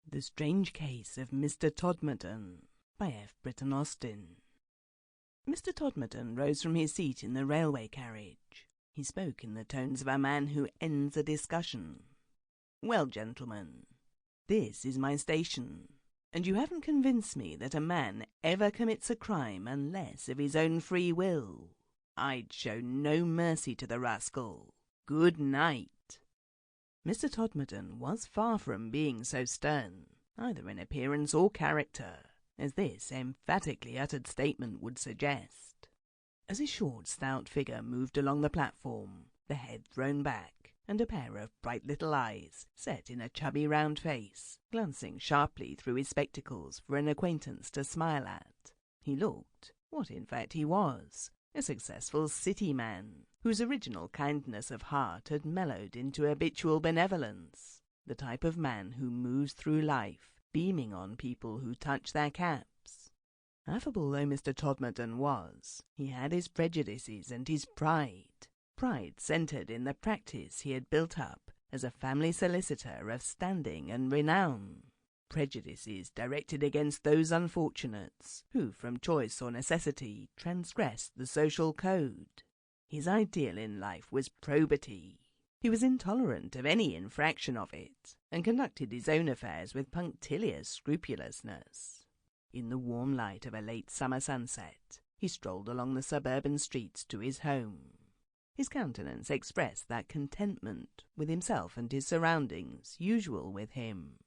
The Strange Case of Mr. Todmorden by F. Britten Austin. Mr. Todmorden rose from his seat in the railway carriage. He spoke in the tones of a man who ends a discussion. "Well, gentlemen, this is my station, and you haven't convinced me that a man ever commits a crime unless of his own free will. I'd show no mercy to the rascal. Good night." Mr. Todmorden was far from being so stern, either in appearance or character, as this emphatically uttered statement would suggest. As his short, stout figure moved along the platform, the head thrown back, and a pair of bright little eyes set in a chubby round face, glancing sharply through his spectacles for an acquaintance to smile at, he looked, what in fact he was, a successful city man, whose original kindness of heart had mellowed into habitual benevolence, the type of man who moves through life, beaming on people who touch their caps. Affable though Mr. Todmorden was, he had his prejudices and his pride centred in the practice he had built up as a family solicitor of standing and renown. Prejudices directed against those unfortunates who, from choice or necessity, transgressed the social code. His ideal in life was probity. He was intolerant of any infraction of it, and conducted his own affairs with punctilious scrupulousness. In the warm light of a late summer sunset, he strolled along the suburban streets to his home. His countenance expressed that contentment with himself and his surroundings usual with him.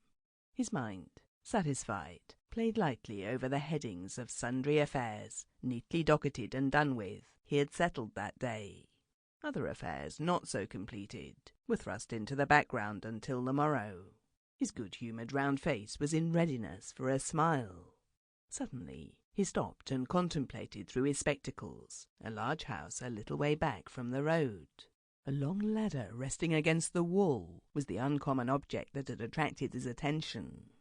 His mind, satisfied, played lightly over the headings of sundry affairs, neatly docketed and done with, he had settled that day. Other affairs, not so completed, were thrust into the background until the morrow. His good-humoured round face was in readiness for a smile. Suddenly he stopped and contemplated through his spectacles a large house a little way back from the road. A long ladder resting against the wall was the uncommon object that had attracted his attention.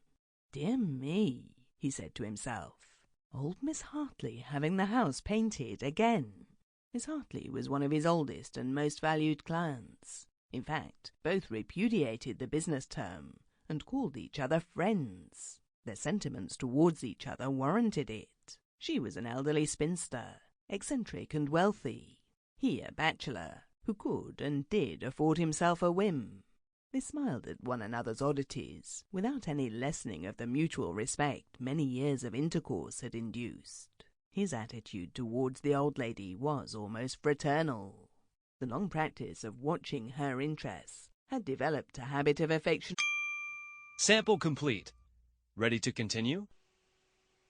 "Dear me," he said to himself, "old Miss Hartley having the house painted again." Miss Hartley was one of his oldest and most valued clients. In fact, both repudiated the business term and called each other friends. Their sentiments towards each other warranted it. She was an elderly spinster, eccentric and wealthy. He a bachelor, who could and did afford himself a whim. They smiled at one another's oddities, without any lessening of the mutual respect many years of intercourse had induced. His attitude towards the old lady was almost fraternal. The long practice of watching her interests had developed a habit of affection. Sample complete. Ready to continue?